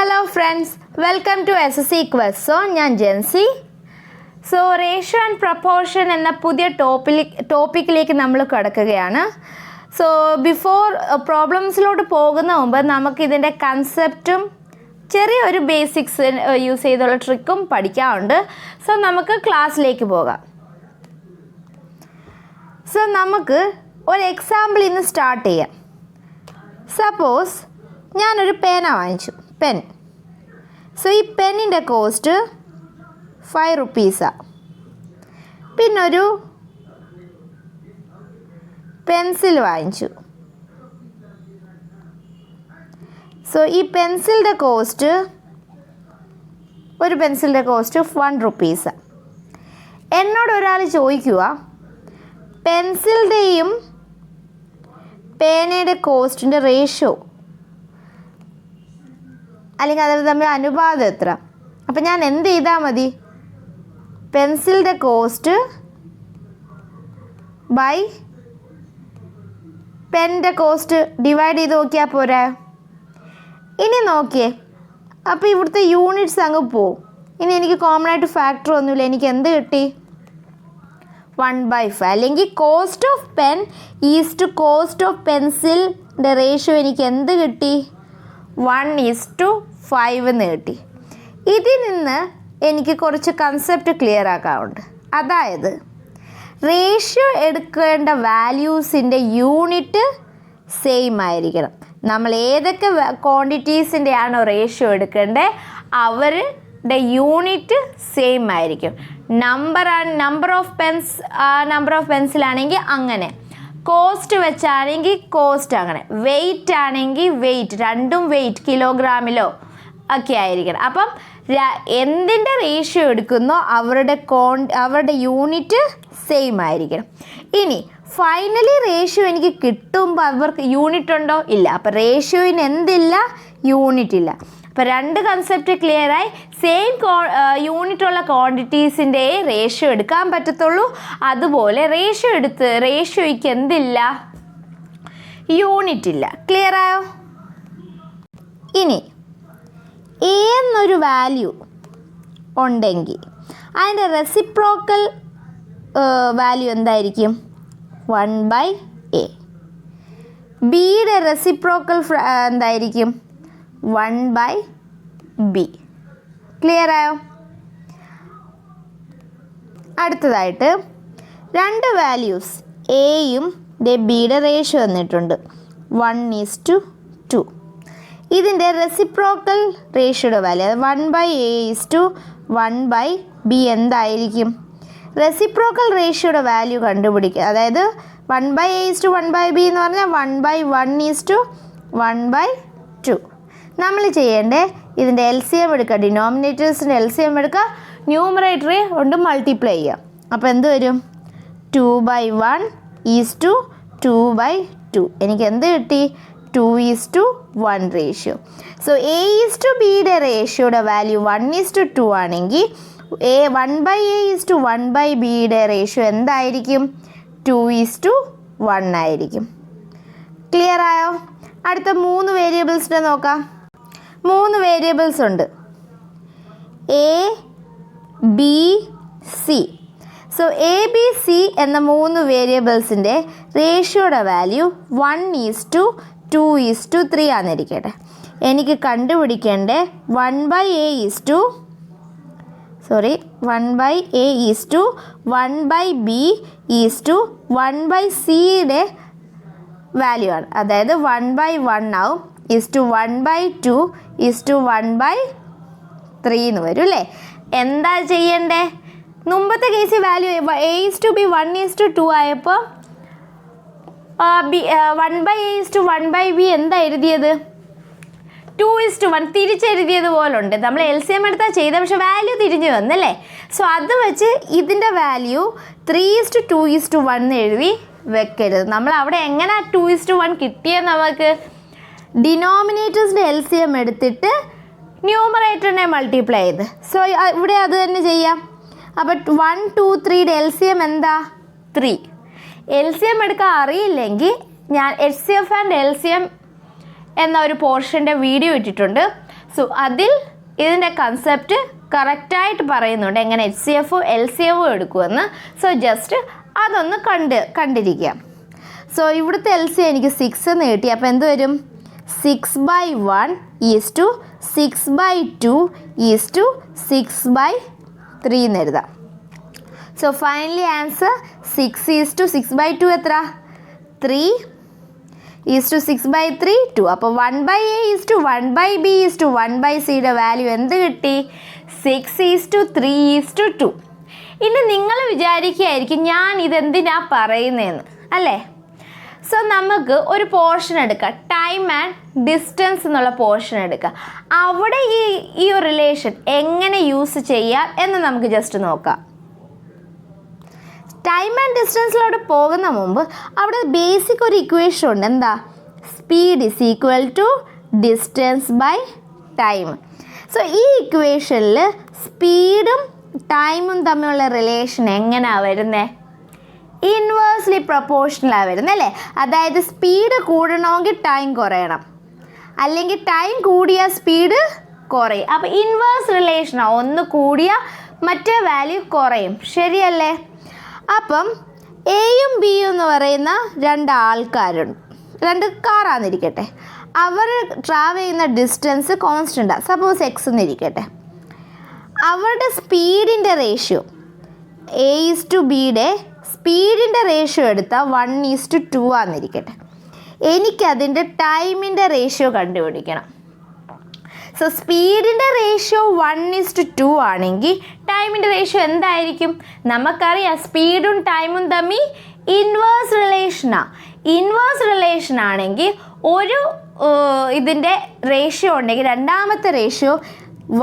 Hello friends, welcome to SSC Quiz. So, ഞാൻ Jency. So ratio and proportion എന്ന പുതിയ ടോപ്പിക്കിലേക്ക് നമ്മൾ കടക്കുകയാണ്. സോ ബിഫോർ പ്രോബ്ലംസിലോട്ട് പോകുന്ന മുമ്പ് നമുക്കിതിൻ്റെ കൺസെപ്റ്റും ചെറിയൊരു ബേസിക്സ് യൂസ് ചെയ്തുള്ള ട്രിക്കും പഠിക്കാറുണ്ട്. സോ നമുക്ക് ക്ലാസ്സിലേക്ക് പോകാം. സോ നമുക്ക് ഒരു എക്സാമ്പിൾ ഇന്ന് സ്റ്റാർട്ട് ചെയ്യാം. സപ്പോസ് ഞാനൊരു പേന വാങ്ങിച്ചു, പെൻ. സോ ഈ പെന്നിൻ്റെ കോസ്റ്റ് 5 റുപ്പീസാണ്. പിന്നൊരു പെൻസിൽ വാങ്ങിച്ചു. സോ ഈ പെൻസിലിൻ്റെ കോസ്റ്റ് 1 റുപ്പീസാണ്. എന്നോട് ഒരാൾ ചോദിക്കുക, പെൻസിലിൻ്റെയും പേനയുടെ കോസ്റ്റിൻ്റെ റേഷ്യോ അല്ലെങ്കിൽ അത് തമ്മിൽ അനുപാതം എത്ര? അപ്പം ഞാൻ എന്ത് ചെയ്താൽ മതി? പെൻസിലിൻ്റെ കോസ്റ്റ് ബൈ പെൻ്റെ കോസ്റ്റ് ഡിവൈഡ് ചെയ്ത് നോക്കിയാൽ പോരാ? ഇനി നോക്കിയേ, അപ്പോൾ ഇവിടുത്തെ യൂണിറ്റ്സ് അങ്ങ് പോവും. ഇനി എനിക്ക് കോമൺ ആയിട്ട് ഫാക്ടർ ഒന്നുമില്ല. എനിക്ക് എന്ത് കിട്ടി? 1/5. അല്ലെങ്കിൽ cost of pen is to cost of പെൻസിലിൻ്റെ റേഷ്യോ എനിക്ക് എന്ത് കിട്ടി? 1:5 എന്ന് കിട്ടി. ഇതിൽ നിന്ന് എനിക്ക് കുറച്ച് കൺസെപ്റ്റ് ക്ലിയർ ആക്കാറുണ്ട്. അതായത് റേഷ്യോ എടുക്കേണ്ട വാല്യൂസിൻ്റെ യൂണിറ്റ് സെയിം ആയിരിക്കണം. നമ്മൾ ഏതൊക്കെ ക്വാണ്ടിറ്റീസിൻ്റെ ആണോ റേഷ്യോ എടുക്കേണ്ടത് അവരുടെ യൂണിറ്റ് സെയിം ആയിരിക്കും. നമ്പർ ഓഫ് പെൻസിലാണെങ്കിൽ അങ്ങനെ, കോസ്റ്റ് വെച്ചാണെങ്കിൽ കോസ്റ്റ് അങ്ങനെ, വെയിറ്റ് ആണെങ്കിൽ വെയിറ്റ്, രണ്ടും വെയിറ്റ് കിലോഗ്രാമിലോ ഒക്കെ ആയിരിക്കണം. അപ്പം എന്തിൻ്റെ റേഷ്യോ എടുക്കുന്നോ അവരുടെ യൂണിറ്റ് സെയിം ആയിരിക്കണം. ഇനി ഫൈനലി റേഷ്യോ എനിക്ക് കിട്ടുമ്പോൾ അവർക്ക് യൂണിറ്റ് ഉണ്ടോ? ഇല്ല. അപ്പോൾ റേഷ്യോയിന് എന്തില്ല? യൂണിറ്റ് ഇല്ല. അപ്പോൾ രണ്ട് കൺസെപ്റ്റ് ക്ലിയറായി. സെയിം യൂണിറ്റുള്ള ക്വാണ്ടിറ്റീസിൻ്റെ റേഷ്യോ എടുക്കാൻ പറ്റത്തുള്ളൂ. അതുപോലെ റേഷ്യോയ്ക്ക് എന്തില്ല? യൂണിറ്റ് ഇല്ല. ക്ലിയറായോ? ഇനി എ എന്നൊരു വാല്യൂ ഉണ്ടെങ്കിൽ അതിൻ്റെ റെസിപ്രോക്കൽ വാല്യൂ എന്തായിരിക്കും? 1/a. ബിയുടെ റെസിപ്രോക്കൽ എന്തായിരിക്കും? 1/b. ക്ലിയറായോ? അടുത്തതായിട്ട് രണ്ട് വാല്യൂസ് എയും ബിയുടെ റേഷ്യോ വന്നിട്ടുണ്ട് 1:2. ഇതിൻ്റെ റെസിപ്രോക്കൽ റേഷ്യോയുടെ വാല്യൂ, അത് 1/a:1/b എന്തായിരിക്കും? റെസിപ്രോക്കൽ റേഷ്യോയുടെ വാല്യൂ കണ്ടുപിടിക്കുക. അതായത് 1/a:1/b എന്ന് പറഞ്ഞാൽ 1/1:1/2. നമ്മൾ ചെയ്യേണ്ടത് ഇതിൻ്റെ LCM എടുക്കുക, ഡിനോമിനേറ്റേഴ്സിൻ്റെ LCM എടുക്കുക, ന്യൂമറേറ്ററെ കൊണ്ട് മൾട്ടിപ്ലൈ ചെയ്യുക. അപ്പോൾ എന്ത് വരും? 2/1:2/2. എനിക്ക് എന്ത് കിട്ടി? 2:1 റേഷ്യോ. സോ A:B റേഷ്യോയുടെ വാല്യൂ 1:2 ആണെങ്കിൽ 1/A:1/Bയുടെ റേഷ്യോ എന്തായിരിക്കും? 2:1 ആയിരിക്കും. ക്ലിയർ ആയോ? അടുത്ത 3 വേരിയബിൾസിനെ നോക്കാം. 3 വേരിയബിൾസ് ഉണ്ട്, A, B, C. So A-B-C എന്ന 3 വേരിയബിൾസിൻ്റെ റേഷ്യോയുടെ വാല്യൂ 1:2:3 ആണെന്നിരിക്കട്ടെ. എനിക്ക് കണ്ടുപിടിക്കേണ്ട 1/A:1/B:1/Cയുടെ വാല്യൂ ആണ്. അതായത് 1/1 ആവും, 1/2:1/3 എന്ന് വരും അല്ലേ? എന്താ ചെയ്യണ്ടേ? മുമ്പത്തെ കേസിൽ വാല്യൂ A:B 1:2 ആയപ്പോൾ 1/A:1/B എന്താ എഴുതിയത്? 2:1 തിരിച്ചെഴുതിയത് പോലുണ്ട്. നമ്മൾ LCM എടുത്താൽ ചെയ്ത, പക്ഷെ വാല്യൂ തിരിഞ്ഞു വന്നല്ലേ? സോ അത് വെച്ച് ഇതിൻ്റെ വാല്യൂ 3:2:1 എഴുതി വെക്കരുത്. നമ്മൾ അവിടെ എങ്ങനെ 2:1 കിട്ടിയത്? നമുക്ക് ഡിനോമിനേറ്റേഴ്സിൻ്റെ LCM എടുത്തിട്ട് ന്യൂമറേറ്ററിനെ മൾട്ടിപ്ലൈ ചെയ്ത്. സോ ഇവിടെ അത് തന്നെ ചെയ്യാം. അപ്പോൾ 1, 2, 3യുടെ LCM എന്താ? 3. LCM എടുക്കാൻ അറിയില്ലെങ്കിൽ ഞാൻ HCF ആൻഡ് LCM എന്ന ഒരു പോർഷൻ്റെ വീഡിയോ ഇട്ടിട്ടുണ്ട്. സോ അതിൽ ഇതിൻ്റെ കൺസെപ്റ്റ് കറക്റ്റായിട്ട് പറയുന്നുണ്ട് എങ്ങനെ HCF LCM എടുക്കുമെന്ന്. സോ ജസ്റ്റ് അതൊന്ന് കണ്ടിരിക്കുക. സോ ഇവിടുത്തെ LCM എനിക്ക് 6 എന്ന് കിട്ടി. അപ്പോൾ എന്ത് വരും? 6/1 ഈസ് ടു 6/2 ഈസ് ടു 6/3 എന്ന് എഴുതാം. So finally answer 6 is to 6/2 എത്ര? 3 ഈസ് ടു 6/3 2. അപ്പോൾ 1/A is to 1/B is to 1/Cയുടെ വാല്യൂ എന്ത് കിട്ടി? 6 ഈസ് ടു 3 ഈസ് ടു 2. ഇനി നിങ്ങൾ വിചാരിക്കുകയായിരിക്കും ഞാൻ ഇതെന്തിനാ പറയുന്നതെന്ന് അല്ലേ? സോ നമുക്ക് ഒരു പോർഷൻ എടുക്കാം, ടൈം ആൻഡ് ഡിസ്റ്റൻസ് എന്നുള്ള പോർഷൻ എടുക്കാം. അവിടെ ഈ ഒരു റിലേഷൻ എങ്ങനെ യൂസ് ചെയ്യാം എന്ന് നമുക്ക് ജസ്റ്റ് നോക്കാം. ടൈം ആൻഡ് ഡിസ്റ്റൻസിലോട്ട് പോകുന്ന മുമ്പ് അവിടെ ബേസിക് ഒരു ഇക്വേഷൻ ഉണ്ട്. എന്താ? Speed is equal to distance by time. So ഈ ഇക്വേഷനിൽ സ്പീഡും ടൈമും തമ്മിലുള്ള റിലേഷൻ എങ്ങനെയാണ് വരുന്നത്? ഇൻവേഴ്സ്ലി പ്രൊപ്പോർഷണലാണ് വരുന്നത് അല്ലേ? അതായത് സ്പീഡ് കൂടണമെങ്കിൽ ടൈം കുറയണം, അല്ലെങ്കിൽ ടൈം കൂടിയാൽ സ്പീഡ് കുറയും. അപ്പോൾ ഇൻവേഴ്സ് റിലേഷനാണ്, ഒന്ന് കൂടിയാൽ മറ്റേ വാല്യൂ കുറയും. ശരിയല്ലേ? അപ്പം എയും ബിയും എന്ന് പറയുന്ന രണ്ട് ആൾക്കാരുണ്ട്, രണ്ട് കാറാന്നിരിക്കട്ടെ. അവർ ട്രാവൽ ചെയ്യുന്ന ഡിസ്റ്റൻസ് കോൺസ്റ്റൻ്റാണ്, സപ്പോസ് x എന്നിരിക്കട്ടെ. അവരുടെ സ്പീഡിൻ്റെ റേഷ്യോ A/Bയുടെ സ്പീഡിൻ്റെ റേഷ്യോ എടുത്താൽ 1:2 ആണെന്നിരിക്കട്ടെ. എനിക്കതിൻ്റെ ടൈമിൻ്റെ റേഷ്യോ കണ്ടുപിടിക്കണം. സോ സ്പീഡിൻ്റെ റേഷ്യോ 1:2 ആണെങ്കിൽ ടൈമിൻ്റെ റേഷ്യോ എന്തായിരിക്കും? നമുക്കറിയാം സ്പീഡും ടൈമും തമ്മിൽ ഇൻവേഴ്സ് റിലേഷനാണ്. ഇൻവേഴ്സ് റിലേഷൻ ആണെങ്കിൽ ഒരു ഇതിൻ്റെ റേഷ്യോ ഉണ്ടെങ്കിൽ രണ്ടാമത്തെ റേഷ്യോ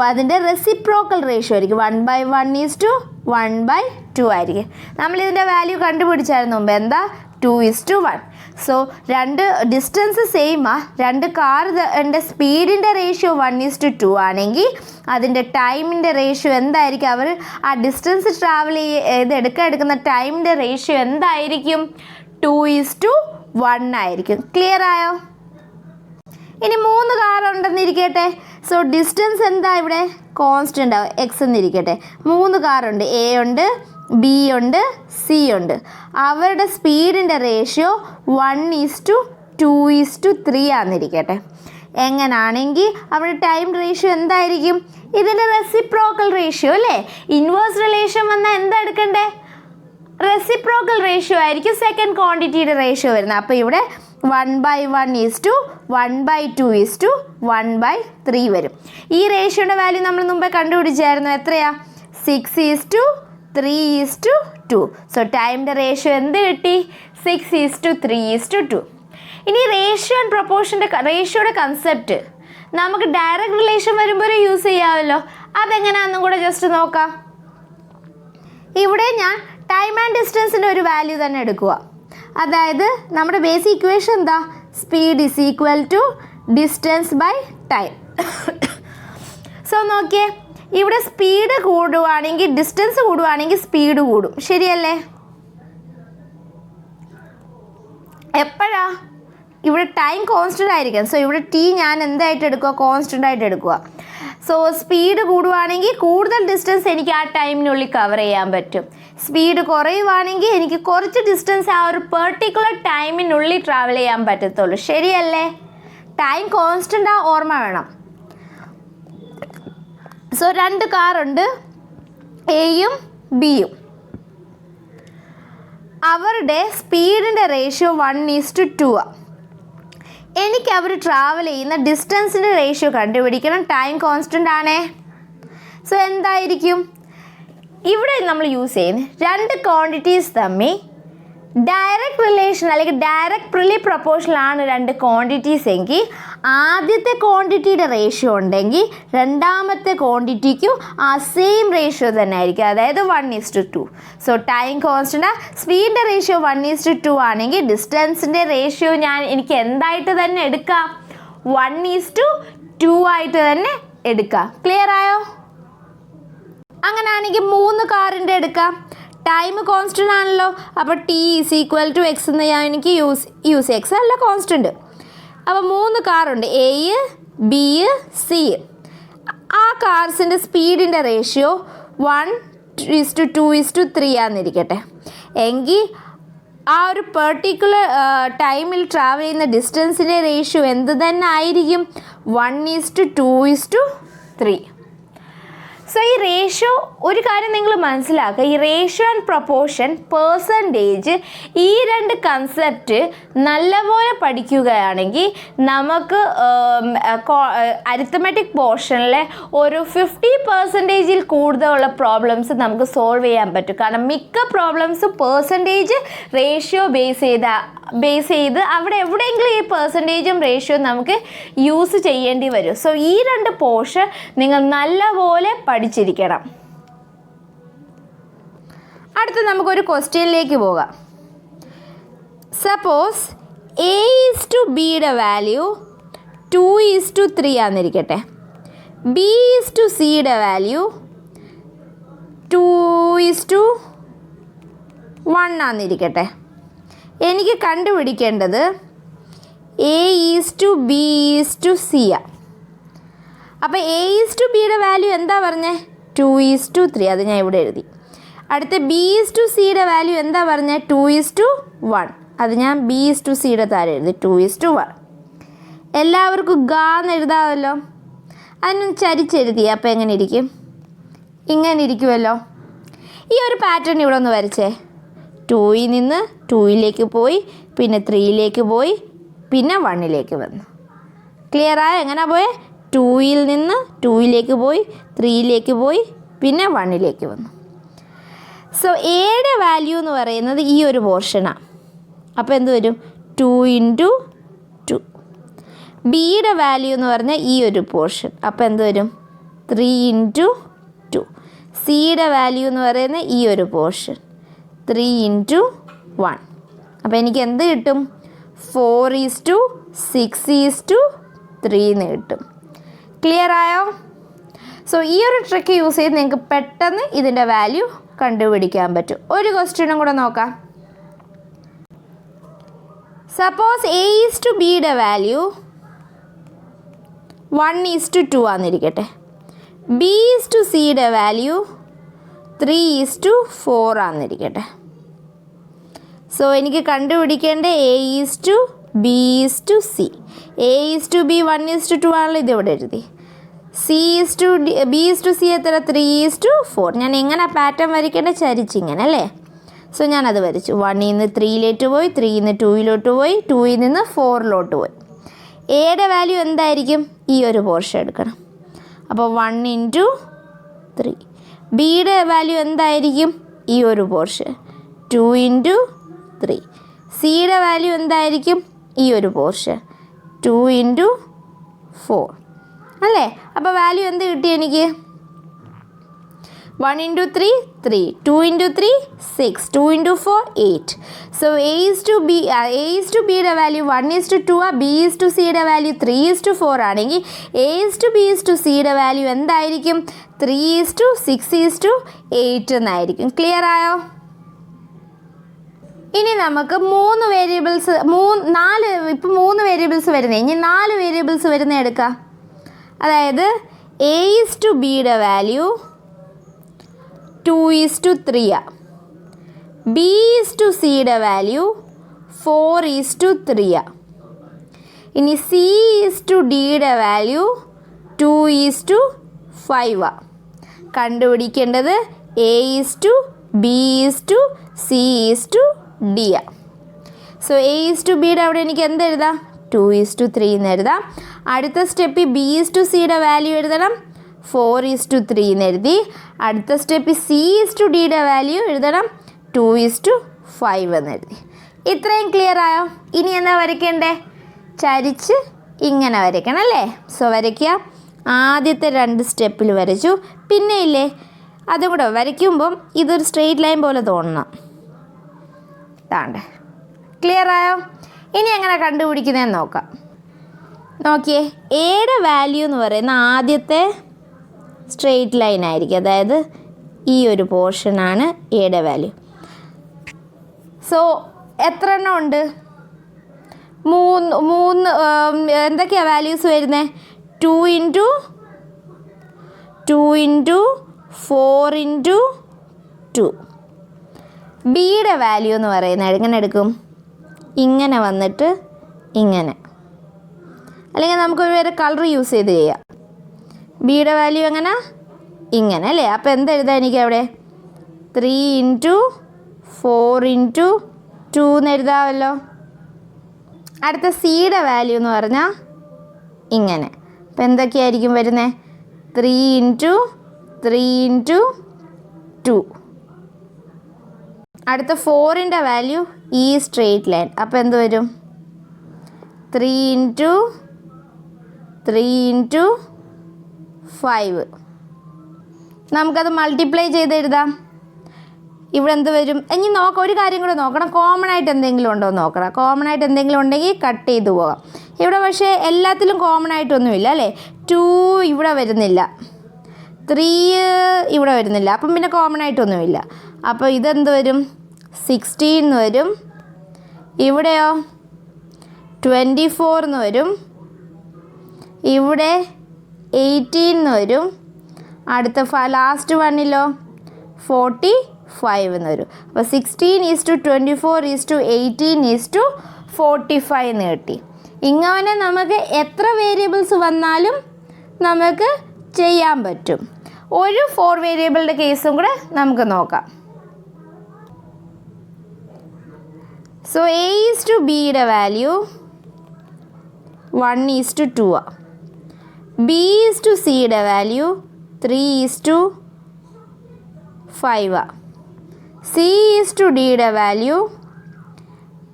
അതിൻ്റെ റെസിപ്രോക്കൽ റേഷ്യോ ആയിരിക്കും. 1/1:1/2 ആയിരിക്കും. നമ്മളിതിൻ്റെ വാല്യൂ കണ്ടുപിടിച്ചായിരുന്നു മുമ്പ്. എന്താ? 2:1. സോ രണ്ട് ഡിസ്റ്റൻസ് സെയിമാണ്. രണ്ട് കാറിൻ്റെ സ്പീഡിൻ്റെ റേഷ്യോ 1:2 ആണെങ്കിൽ അതിൻ്റെ ടൈമിൻ്റെ റേഷ്യോ എന്തായിരിക്കും? അവർ ആ ഡിസ്റ്റൻസ് ട്രാവൽ എടുക്കുന്ന ടൈമിൻ്റെ റേഷ്യോ എന്തായിരിക്കും? 2:1 ആയിരിക്കും. ക്ലിയർ ആയോ? ഇനി 3 കാറുണ്ടെന്നിരിക്കട്ടെ. സോ ഡിസ്റ്റൻസ് എന്താ ഇവിടെ? കോൺസ്റ്റൻ്റ് x എന്നിരിക്കട്ടെ. 3 കാറുണ്ട്, A ഉണ്ട്, B ഉണ്ട്, C ഉണ്ട്. അവരുടെ സ്പീഡിൻ്റെ റേഷ്യോ 1:2:3 ആണെന്നിരിക്കട്ടെ. എങ്ങനാണെങ്കിൽ അവരുടെ ടൈം റേഷ്യോ എന്തായിരിക്കും? ഇതിൻ്റെ റെസിപ്രോക്കൽ റേഷ്യോ അല്ലേ? ഇൻവേഴ്സ് റിലേഷൻ വന്നാൽ എന്താ എടുക്കണ്ടേ? റെസിപ്രോക്കൽ റേഷ്യോ ആയിരിക്കും സെക്കൻഡ് ക്വാണ്ടിറ്റിയുടെ റേഷ്യോ വരുന്നത്. അപ്പോൾ ഇവിടെ 1/1:1/2:1/3 വരും. ഈ റേഷ്യോയുടെ വാല്യൂ നമ്മൾ മുമ്പേ കണ്ടുപിടിച്ചായിരുന്നു. എത്രയാ? 6:3:2. സോ ടൈമിൻ്റെ റേഷ്യോ എന്ത് കിട്ടി? 6:3:2. ഇനി റേഷ്യോ ആൻഡ് പ്രൊപ്പോർഷൻ്റെ റേഷ്യോയുടെ കൺസെപ്റ്റ് നമുക്ക് ഡയറക്റ്റ് റിലേഷൻ വരുമ്പോൾ യൂസ് ചെയ്യാമല്ലോ. അതെങ്ങനെയാണെന്നും കൂടെ ജസ്റ്റ് നോക്കാം. ഇവിടെ ഞാൻ ടൈം ആൻഡ് ഡിസ്റ്റൻസിൻ്റെ ഒരു വാല്യൂ തന്നെ എടുക്കുക. അതായത് നമ്മുടെ ബേസിക് ഇക്വേഷൻ എന്താ? Speed is equal to distance by time. So നോക്കിയേ, ഇവിടെ സ്പീഡ് കൂടുവാണെങ്കിൽ ഡിസ്റ്റൻസ് കൂടുവാണെങ്കിൽ സ്പീഡ് കൂടും. ശരിയല്ലേ? എപ്പോഴാ? ഇവിടെ ടൈം കോൺസ്റ്റൻ്റ് ആയിരിക്കും. സോ ഇവിടെ t ഞാൻ എന്തായിട്ട് എടുക്കുക? കോൺസ്റ്റൻ്റ് ആയിട്ട് എടുക്കുക. സോ സ്പീഡ് കൂടുവാണെങ്കിൽ കൂടുതൽ ഡിസ്റ്റൻസ് എനിക്ക് ആ ടൈമിനുള്ളിൽ കവർ ചെയ്യാൻ പറ്റും. സ്പീഡ് കുറയുവാണെങ്കിൽ എനിക്ക് കുറച്ച് ഡിസ്റ്റൻസ് ആ ഒരു പെർട്ടിക്കുലർ ടൈമിനുള്ളിൽ ട്രാവൽ ചെയ്യാൻ പറ്റത്തുള്ളൂ. ശരിയല്ലേ? ടൈം കോൺസ്റ്റൻ്റ് ആ ഓർമ്മ വേണം. സോ 2 കാറുണ്ട്, എയും ബിയും. അവരുടെ സ്പീഡിൻ്റെ റേഷ്യോ 1:2 ആണ്. എനിക്ക് അവർ ട്രാവൽ ചെയ്യുന്ന ഡിസ്റ്റൻസിൻ്റെ റേഷ്യോ കണ്ടുപിടിക്കണം. ടൈം കോൺസ്റ്റൻ്റ് ആണേ. സോ എന്തായിരിക്കും? ഇവിടെ നമ്മൾ യൂസ് ചെയ്യുന്നത് 2 ക്വാണ്ടിറ്റീസ് തമ്മിൽ ഡയറക്റ്റ് റിലേഷൻ അല്ലെങ്കിൽ ഡയറക്റ്റ്ലി പ്രൊപ്പോർഷണൽ ആണ് 2 ക്വാണ്ടിറ്റീസ് എങ്കിൽ ആദ്യത്തെ ക്വാണ്ടിറ്റിയുടെ റേഷ്യോ ഉണ്ടെങ്കിൽ രണ്ടാമത്തെ ക്വാണ്ടിറ്റിക്കും ആ സെയിം റേഷ്യോ തന്നെ ആയിരിക്കും, അതായത് 1:2. സോ ടൈം കോൺസ്റ്റൻ്റ്, സ്പീഡിൻ്റെ റേഷ്യോ 1:2 ആണെങ്കിൽ ഡിസ്റ്റൻസിൻ്റെ റേഷ്യോ എനിക്ക് എന്തായിട്ട് തന്നെ എടുക്കാം? 1:2 ആയിട്ട് തന്നെ എടുക്കാം. ക്ലിയർ ആയോ? അങ്ങനെയാണെങ്കിൽ 3 കാറിൻ്റെ എടുക്കാം. ടൈം കോൺസ്റ്റൻ്റ് ആണല്ലോ. അപ്പോൾ t is equal to x എന്ന് ഞാൻ എനിക്ക് യൂസ് x അല്ല കോൺസ്റ്റൻ്റ്. അപ്പോൾ 3 കാറുണ്ട്, A, B, C. ആ കാർസിൻ്റെ സ്പീഡിൻ്റെ റേഷ്യോ 1:2:3 ആണെന്നിരിക്കട്ടെ. എങ്കിൽ ആ ഒരു പെർട്ടിക്കുലർ ടൈമിൽ ട്രാവൽ ചെയ്യുന്ന ഡിസ്റ്റൻസിൻ്റെ റേഷ്യോ എന്ത് തന്നെ ആയിരിക്കും? 1:2:3. സോ ഈ റേഷ്യോ, ഒരു കാര്യം നിങ്ങൾ മനസ്സിലാക്കുക, ഈ റേഷ്യോ ആൻഡ് പ്രൊപ്പോർഷൻ, പെർസെൻറ്റേജ്, ഈ രണ്ട് കൺസെപ്റ്റ് നല്ലപോലെ പഠിക്കുകയാണെങ്കിൽ നമുക്ക് അരിത്തമെറ്റിക് പോർഷനിലെ ഒരു 50% കൂടുതലുള്ള പ്രോബ്ലംസ് നമുക്ക് സോൾവ് ചെയ്യാൻ പറ്റും. കാരണം മിക്ക പ്രോബ്ലംസും പെർസെൻറ്റേജ് റേഷ്യോ ബേസ് ചെയ്ത് അവിടെ എവിടെയെങ്കിലും ഈ പെർസെൻറ്റേജും റേഷ്യോ നമുക്ക് യൂസ് ചെയ്യേണ്ടി വരും. സോ ഈ രണ്ട് പോർഷൻ നിങ്ങൾ നല്ലപോലെ പഠിച്ചിരിക്കണം. അടുത്ത നമുക്കൊരു ക്വസ്റ്റ്യനിലേക്ക് പോകാം. സപ്പോസ് A:B വാല്യൂ 2:3 ആണെന്നിരിക്കട്ടെ. B:C വാല്യൂ 2:1 ആണെന്നിരിക്കട്ടെ. എനിക്ക് കണ്ടുപിടിക്കേണ്ടത് A:B:C ആണ്. അപ്പോൾ A:B വാല്യൂ എന്താ പറഞ്ഞേ? 2:3. അത് ഞാൻ ഇവിടെ എഴുതി. അടുത്ത B:C വാല്യൂ എന്താ പറഞ്ഞേ? 2:1. അത് ഞാൻ B:C താഴെ എഴുതി 2:1. എല്ലാവർക്കും ഗാന്ന് എഴുതാമല്ലോ. അതിനൊന്ന് ചരിച്ചെഴുതി. അപ്പോൾ എങ്ങനെ ഇരിക്കും? ഇങ്ങനെ ഇരിക്കുമല്ലോ. ഈ ഒരു പാറ്റേൺ ഇവിടെ ഒന്ന് വരച്ചേ. 2ൽ നിന്ന് 2ലേക്ക് പോയി, പിന്നെ 3ലേക്ക് പോയി, പിന്നെ 1ലേക്ക് വന്നു. ക്ലിയറായോ? എങ്ങനെ പോയേ? 2ൽ നിന്ന് 2ലേക്ക് പോയി, 3ലേക്ക് പോയി, പിന്നെ 1ലേക്ക് വന്നു. സോ എയുടെ വാല്യൂ എന്ന് പറയുന്നത് ഈ ഒരു പോർഷനാണ്. അപ്പോൾ എന്ത് വരും? 2 × 2. ബിയുടെ വാല്യൂ എന്ന് പറഞ്ഞാൽ ഈ ഒരു പോർഷൻ. അപ്പോൾ എന്ത് വരും? 3 × 2. സിയുടെ വാല്യൂ എന്ന് പറയുന്നത് ഈ ഒരു പോർഷൻ, 3 × 1. അപ്പോൾ എനിക്ക് എന്ത് കിട്ടും? 4:6:3 എന്ന് കിട്ടും. ക്ലിയർ ആയോ? സോ ഈ ഒരു ട്രിക്ക് യൂസ് ചെയ്ത് നിങ്ങൾക്ക് പെട്ടെന്ന് ഇതിൻ്റെ വാല്യൂ കണ്ടുപിടിക്കാൻ പറ്റും. ഒരു ക്വസ്റ്റ്യനും കൂടെ നോക്കാം. സപ്പോസ് A:B വാല്യൂ 1:2 ആണെന്നിരിക്കട്ടെ. B:C വാല്യൂ 3:4 ആണെന്നിരിക്കട്ടെ. സോ എനിക്ക് കണ്ടുപിടിക്കേണ്ട A:B:C. A:B 1:2 ആണല്ലോ, ഇതിവിടെ എഴുതി. B:C എത്ര? 3:4. ഞാൻ എങ്ങനെ പാറ്റേൺ വരയ്ക്കേണ്ട? ചരിച്ചിങ്ങനെ അല്ലേ. സോ ഞാനത് വരച്ചു. 1ൽ നിന്ന് 3ലേക്ക് പോയി, 3ൽ നിന്ന് 2ലോട്ട് പോയി, 2ൽ നിന്ന് 4ലോട്ട് പോയി. എയുടെ വാല്യൂ എന്തായിരിക്കും? ഈ ഒരു പോർഷൻ എടുക്കണം. അപ്പോൾ 1 × 3. ബിയുടെ വാല്യൂ എന്തായിരിക്കും? ഈ ഒരു പോർഷൻ 2 × 3. സിയുടെ വാല്യൂ എന്തായിരിക്കും? ഈ ഒരു പോർഷൻ 2 × 4 അല്ലേ. അപ്പോൾ വാല്യൂ എന്ത് കിട്ടി എനിക്ക്? 1 × 3 3, 2 × 3 6, 2 × 4 8. സോ A:B വാല്യൂ 1:2 ആ. B:C വാല്യൂ 3:4 ആണെങ്കിൽ A:B:C വാല്യൂ എന്തായിരിക്കും? 3:6:8 എന്നായിരിക്കും. ക്ലിയർ ആയോ? ഇനി നമുക്ക് 3 വേരിയബിൾസ്, 3 വേരിയബിൾസ് വരുന്നത്, ഇനി 4 വേരിയബിൾസ് വരുന്ന എടുക്കാം. അതായത് A:B വാല്യൂ 2:3 ആണ്. B:C വാല്യൂ 4:3 ആണ്. ഇനി C:D വാല്യൂ 2:5 ആണ്. കണ്ടുപിടിക്കേണ്ടത് A:B:C:D ആണ്. സോ A:B അവിടെ എനിക്ക് എന്തെഴുതാം? 2:3 എന്ന് എഴുതാം. അടുത്ത സ്റ്റെപ്പിൽ B:C വാല്യൂ എഴുതണം, 4:3 എന്ന് എഴുതി. അടുത്ത സ്റ്റെപ്പിൽ C:D വാല്യൂ എഴുതണം, 2:5 എന്ന് എഴുതി. ഇത്രയും ക്ലിയർ ആയോ? ഇനി എന്താ വരയ്ക്കേണ്ടേ? ചരിച്ച് ഇങ്ങനെ വരയ്ക്കണം അല്ലേ. സോ വരയ്ക്കുക. ആദ്യത്തെ 2 സ്റ്റെപ്പിൽ വരച്ചു. പിന്നെ ഇല്ലേ, അതും കൂടെ വരയ്ക്കുമ്പം ഇതൊരു സ്ട്രെയിറ്റ് ലൈൻ പോലെ തോന്നണം. താണ്ടെ. ക്ലിയർ ആയോ? ഇനി എങ്ങനെ കണ്ടുപിടിക്കുന്നതെന്ന് നോക്കാം. നോക്കിയേ, എയുടെ വാല്യൂ എന്ന് പറയുന്ന ആദ്യത്തെ സ്ട്രെയിറ്റ് ലൈൻ ആയിരിക്കും. അതായത് ഈ ഒരു പോർഷനാണ് എയുടെ വാല്യൂ. സോ എത്ര എണ്ണം ഉണ്ട്? 3 എന്തൊക്കെയാണ് വാല്യൂസ് വരുന്നത്? 2 × 2 ഇൻറ്റു 4 ഇൻറ്റു 2. ബിയുടെ വാല്യൂ എന്ന് പറയുന്നത് എങ്ങനെ എടുക്കും? ഇങ്ങനെ വന്നിട്ട് ഇങ്ങനെ, അല്ലെങ്കിൽ നമുക്ക് വേറെ കളർ യൂസ് ചെയ്ത് ചെയ്യാം. ബിയുടെ വാല്യൂ എങ്ങനെ? ഇങ്ങനെ അല്ലേ? അപ്പോൾ എന്തെഴുതാം എനിക്ക് അവിടെ? 3 ഇൻറ്റു 4 ഇൻറ്റു 2 എന്ന് എഴുതാമല്ലോ. അടുത്ത സിയുടെ വാല്യൂ എന്ന് പറഞ്ഞാൽ ഇങ്ങനെ. അപ്പോൾ എന്തൊക്കെയായിരിക്കും വരുന്നത്? 3 ഇൻറ്റു 3 ഇൻറ്റു 2. അടുത്ത 4ൻ്റെ വാല്യൂ ഈ സ്ട്രെയിറ്റ് ലൈൻ. അപ്പോൾ എന്ത് വരും? 3 ഇൻറ്റു 3 ഇൻറ്റു 5. നമുക്കത് മൾട്ടിപ്ലൈ ചെയ്ത് എഴുതാം. ഇവിടെ എന്ത് വരും? ഇനി നോക്കാം, ഒരു കാര്യം കൂടെ നോക്കണം. കോമൺ ആയിട്ട് എന്തെങ്കിലും ഉണ്ടോ എന്ന് നോക്കണം. കോമൺ ആയിട്ട് എന്തെങ്കിലും ഉണ്ടെങ്കിൽ കട്ട് ചെയ്ത് പോകാം. ഇവിടെ പക്ഷേ എല്ലാത്തിലും കോമൺ ആയിട്ടൊന്നുമില്ല അല്ലേ? 2 ഇവിടെ വരുന്നില്ല, 3 ഇവിടെ വരുന്നില്ല, അപ്പം പിന്നെ കോമൺ ആയിട്ടൊന്നുമില്ല. അപ്പോൾ ഇതെന്ത് വരും? 16 എന്ന് വരും. ഇവിടെയോ 24 എന്ന് വരും. ഇവിടെ 18 എന്ന് വരും. അടുത്ത ലാസ്റ്റ് വണ്ണിലോ 45 എന്ന് വരും. അപ്പോൾ 16:24:18:45 എന്ന് കിട്ടി. ഇങ്ങനെ നമുക്ക് എത്ര വേരിയബിൾസ് വന്നാലും നമുക്ക് ചെയ്യാൻ പറ്റും. ഒരു 4 വേരിയബിളുടെ കേസും കൂടെ നമുക്ക് നോക്കാം. സോ A/Bയുടെ വാല്യൂ 1:2. B/Cയുടെ വാല്യൂ 3:5. C/Dയുടെ വാല്യൂ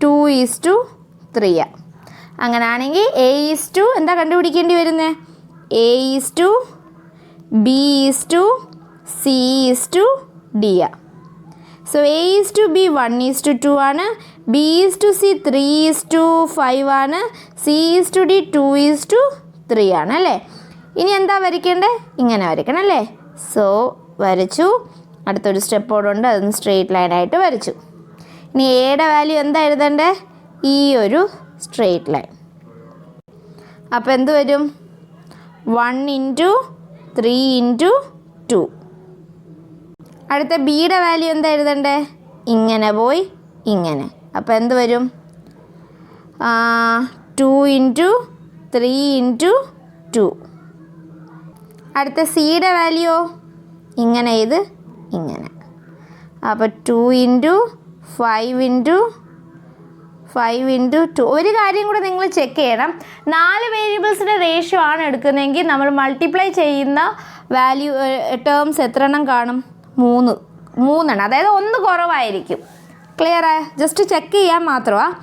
2:3. അങ്ങനെയാണെങ്കിൽ എന്താ കണ്ടുപിടിക്കേണ്ടി വരുന്നത്? A/B/C/D. സോ A/B 1:2 ആണ്, B/C 3:5 ആണ്, C/D 2:3 ആണ് അല്ലേ? ഇനി എന്താ വരയ്ക്കേണ്ടത്? ഇങ്ങനെ വരയ്ക്കണം അല്ലേ? സോ വരച്ചു. അടുത്തൊരു സ്റ്റെപ്പോടുണ്ട്, അതൊന്ന് സ്ട്രെയിറ്റ് ലൈനായിട്ട് വരച്ചു. ഇനി എയുടെ വാല്യൂ എന്താ എഴുതണ്ടേ? ഈ ഒരു സ്ട്രെയിറ്റ് ലൈൻ. അപ്പോൾ എന്ത് വരും? 1 ഇൻറ്റു 3 ഇൻറ്റു 2. അടുത്ത ബിയുടെ വാല്യൂ എന്താ എഴുതണ്ടേ? ഇങ്ങനെ പോയി ഇങ്ങനെ. അപ്പോൾ എന്ത് വരും? 2 ഇൻറ്റു 3 ഇൻറ്റു 2. അടുത്ത സിയുടെ വാല്യൂ ഇങ്ങനെ ഇത് ഇങ്ങനെ. അപ്പോൾ 2 ഇൻറ്റു 5 ഇൻറ്റു 5 ഇൻറ്റു 2. ഒരു കാര്യം കൂടെ നിങ്ങൾ ചെക്ക് ചെയ്യണം. 4 വേരിയബിൾസിൻ്റെ റേഷ്യോ ആണ് എടുക്കുന്നതെങ്കിൽ നമ്മൾ മൾട്ടിപ്ലൈ ചെയ്യുന്ന വാല്യൂ ടേംസ് എത്ര എണ്ണം കാണും? 3 എണ്ണം. അതായത് 1 കുറവായിരിക്കും. ക്ലിയറായ? ജസ്റ്റ് ചെക്ക് ചെയ്യാൻ മാത്രമാണ്.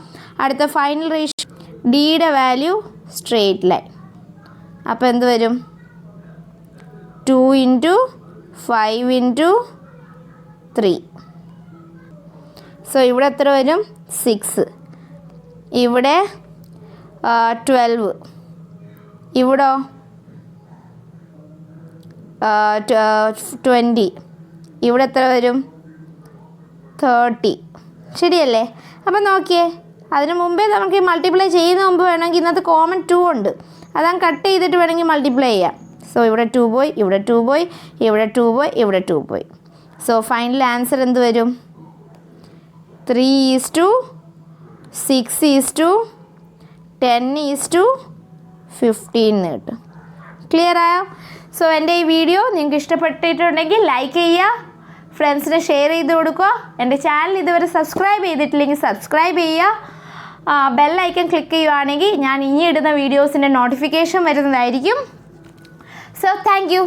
അടുത്ത ഫൈനൽ റേഷ്യോ ഡിയുടെ വാല്യൂ സ്ട്രെയിറ്റ് ലൈൻ. അപ്പോൾ എന്ത് വരും? 2 ഇൻറ്റു 5 ഇൻറ്റു 3. സോ ഇവിടെ എത്ര വരും? 6. ഇവിടെ 12. ഇവിടോ 20. ഇവിടെ എത്ര വരും? 30. ശരിയല്ലേ? അപ്പം നോക്കിയേ, അതിന് മുമ്പേ നമുക്ക് ഈ മൾട്ടിപ്ലൈ ചെയ്യുന്ന മുമ്പ് വേണമെങ്കിൽ ഇന്നത്തെ കോമൺ 2 ഉണ്ട്, അതാണ് കട്ട് ചെയ്തിട്ട് വേണമെങ്കിൽ മൾട്ടിപ്ലൈ ചെയ്യാം. സോ ഇവിടെ 2 പോയി, ഇവിടെ 2 പോയി, ഇവിടെ 2 പോയി, ഇവിടെ 2 പോയി. സോ ഫൈനൽ ആൻസർ എന്ത് വരും? 3:6:10:15 എന്ന് കിട്ടും. ക്ലിയർ ആയോ? സോ എൻ്റെ ഈ വീഡിയോ നിങ്ങൾക്ക് ഇഷ്ടപ്പെട്ടിട്ടുണ്ടെങ്കിൽ ലൈക്ക് ചെയ്യുക, ഫ്രണ്ട്സിന് ഷെയർ ചെയ്ത് കൊടുക്കുക. എൻ്റെ ചാനൽ ഇതുവരെ സബ്സ്ക്രൈബ് ചെയ്തിട്ടില്ലെങ്കിൽ സബ്സ്ക്രൈബ് ചെയ്യുക. ബെല്ലൈക്കൺ ക്ലിക്ക് ചെയ്യുകയാണെങ്കിൽ ഞാൻ ഇനി ഇടുന്ന വീഡിയോസിൻ്റെ നോട്ടിഫിക്കേഷൻ വരുന്നതായിരിക്കും. So thank you.